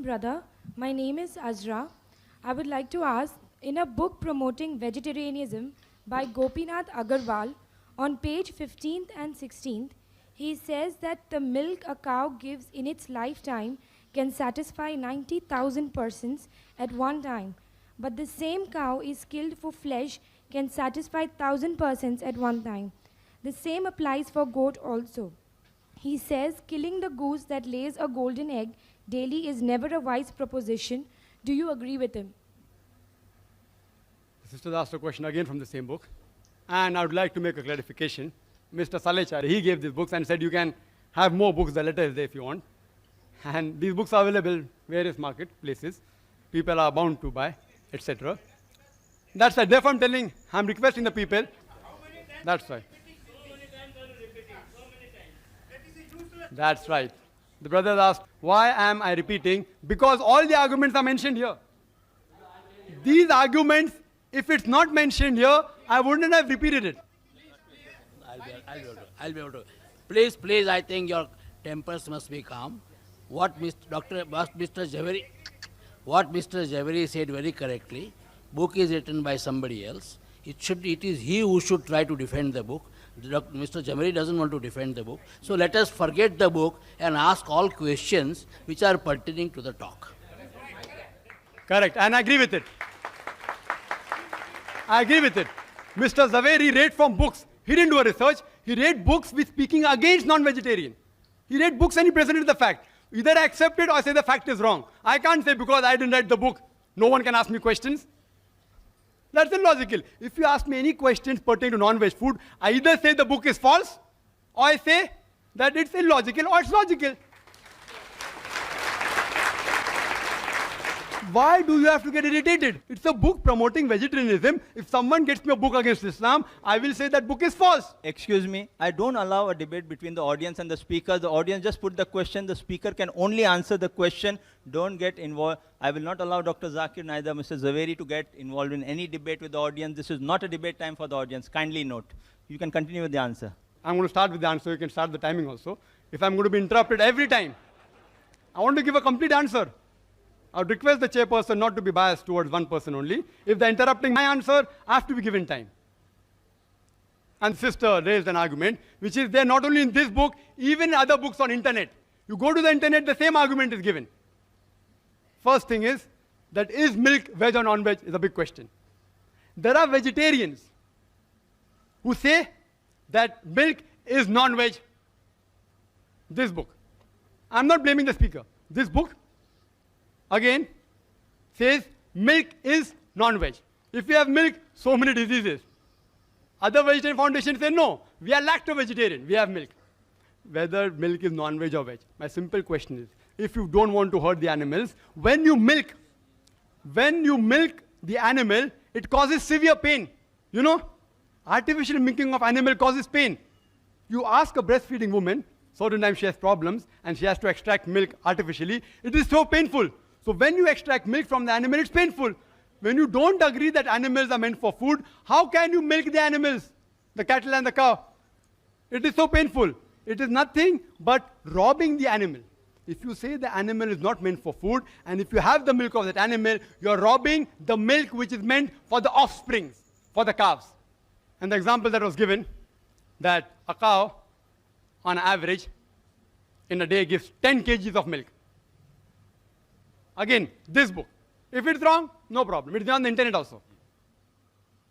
brother. My name is Azra. I would like to ask, in a book promoting vegetarianism by Gopinath Agarwal, on page 15th and 16th, he says that the milk a cow gives in its lifetime can satisfy 90,000 persons at one time. But the same cow is killed for flesh can satisfy 1,000 persons at one time. The same applies for goat also. He says killing the goose that lays a golden egg daily is never a wise proposition. Do you agree with him? The sister asked a question again from the same book. And I would like to make a clarification. Mr. Salechar, he gave these books and said you can have more books, the letter is there if you want. And these books are available various marketplaces. People are bound to buy, etc. That's right. Therefore I'm telling, I'm requesting the people. That's right. That's right. The brothers asked, why am I repeating? Because all the arguments are mentioned here. These arguments, if it's not mentioned here, I wouldn't have repeated it. I'll be able to. Please, I think your tempers must be calm. What Mr. Javeri said very correctly, book is written by somebody else. It is he who should try to defend the book. Mr. Javeri doesn't want to defend the book. So let us forget the book and ask all questions which are pertaining to the talk. Correct, and I agree with it. I agree with it. Mr. Zaveri read from books. He didn't do a research. He read books with speaking against non-vegetarian. He read books and he presented the fact. Either I accept it or I say the fact is wrong. I can't say because I didn't read the book, no one can ask me questions. That's illogical. If you ask me any questions pertaining to non-veg food, I either say the book is false or I say that it's illogical or it's logical. Why do you have to get irritated? It's a book promoting vegetarianism. If someone gets me a book against Islam, I will say that book is false. Excuse me, I don't allow a debate between the audience and the speaker. The audience just put the question, the speaker can only answer the question. Don't get involved. I will not allow Dr. Zakir, neither Mr. Zaveri to get involved in any debate with the audience. This is not a debate time for the audience. Kindly note. You can continue with the answer. I'm going to start with the answer. You can start the timing also. If I'm going to be interrupted every time, I want to give a complete answer. I would request the chairperson not to be biased towards one person only. If they're interrupting my answer, I have to be given time. And sister raised an argument, which is there not only in this book, even in other books on internet. You go to the internet, the same argument is given. First thing is, that is milk veg or non-veg is a big question. There are vegetarians who say that milk is non-veg. This book. I'm not blaming the speaker. This book again says milk is non-veg. If you have milk, so many diseases. Other vegetarian foundations say no, we are lacto-vegetarian, we have milk. Whether milk is non-veg or veg, my simple question is, if you don't want to hurt the animals, when you milk the animal, it causes severe pain. You know, artificial milking of animal causes pain. You ask a breastfeeding woman, certain times she has problems and she has to extract milk artificially, it is so painful. So when you extract milk from the animal, it's painful. When you don't agree that animals are meant for food, how can you milk the animals, the cattle and the cow? It is so painful. It is nothing but robbing the animal. If you say the animal is not meant for food, and if you have the milk of that animal, you're robbing the milk which is meant for the offspring, for the calves. And the example that was given, that a cow, on average, in a day gives 10 kgs of milk. Again, this book. If it's wrong, no problem. It's on the internet also.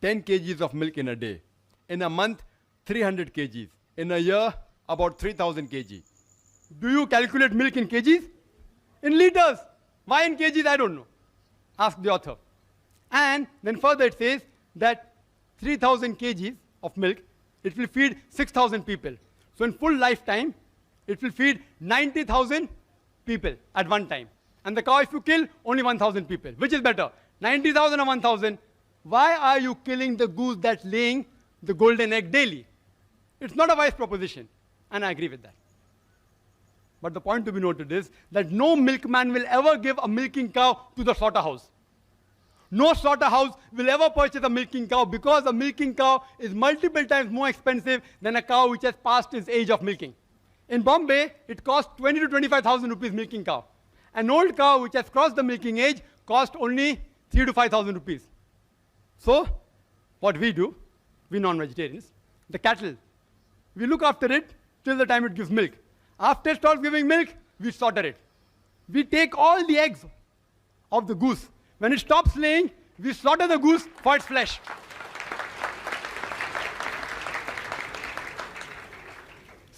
10 kgs of milk in a day. In a month, 300 kgs. In a year, about 3,000 kg. Do you calculate milk in kgs? In liters. Why in kgs? I don't know. Ask the author. And then further it says that 3,000 kgs of milk, it will feed 6,000 people. So in full lifetime, it will feed 90,000 people at one time. And the cow, if you kill, only 1,000 people. Which is better, 90,000 or 1,000? Why are you killing the goose that's laying the golden egg daily? It's not a wise proposition. And I agree with that. But the point to be noted is that no milkman will ever give a milking cow to the slaughterhouse. No slaughterhouse will ever purchase a milking cow because a milking cow is multiple times more expensive than a cow which has passed its age of milking. In Bombay, it costs 20 to 25,000 rupees milking cow. An old cow which has crossed the milking age cost only 3,000 to 5,000 rupees. So, what we do, we non-vegetarians, the cattle, we look after it till the time it gives milk. After it starts giving milk, we slaughter it. We take all the eggs of the goose. When it stops laying, we slaughter the goose for its flesh.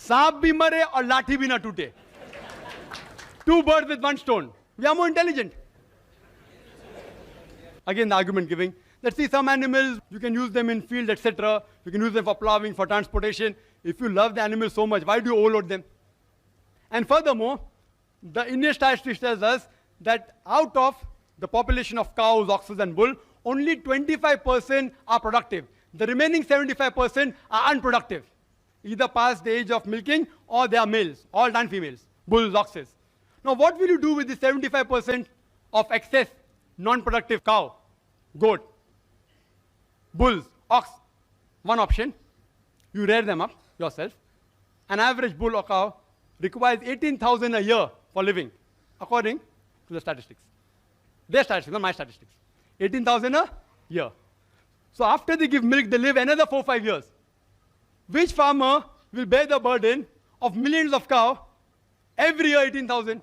सांप भी मरे और लाठी भी ना टूटे. 2 birds with 1 stone. We are more intelligent. Again, the argument giving that see some animals, you can use them in field, etc. You can use them for plowing, for transportation. If you love the animal so much, why do you overload them? And furthermore, the Indian statistics tells us that out of the population of cows, oxen and bull, only 25% are productive. The remaining 75% are unproductive. Either past the age of milking or they are males, all and females, bulls, oxes. Now what will you do with the 75% of excess non-productive cow, goat, bulls, ox? One option, you rear them up yourself. An average bull or cow requires 18,000 a year for living, according to the statistics. Their statistics, not my statistics. 18,000 a year. So after they give milk, they live another 4-5 years. Which farmer will bear the burden of millions of cows every year 18,000?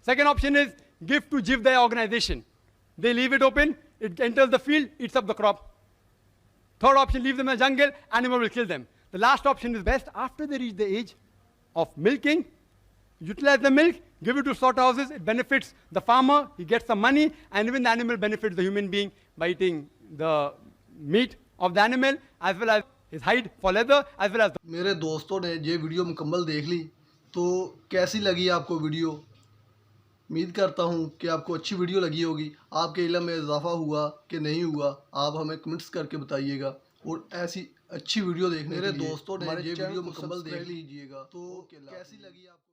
Second option is give to Jivdaya organization. They leave it open, it enters the field, eats up the crop. Third option, leave them in the jungle, animal will kill them. The last option is best. After they reach the age of milking, utilize the milk, give it to slaughterhouses, it benefits the farmer, he gets some money, and even the animal benefits the human being by eating the meat of the animal, as well as his hide for leather, as well as मेरे दोस्तों ने ये video मुकम्मल देख ली, तो कैसी लगी आपको वीडियो? उम्मीद करता हूँ कि आपको अच्छी वीडियो लगी होगी, आपके इल्म में इजाफा हुआ कि नहीं हुआ, आप हमें कमेंट्स करके बताइएगा। और ऐसी अच्छी वीडियो देखने मेरे दोस्तों ने ये वीडियो मुकम्मल देख लीजिएगा, तो कैसी लगी आपको?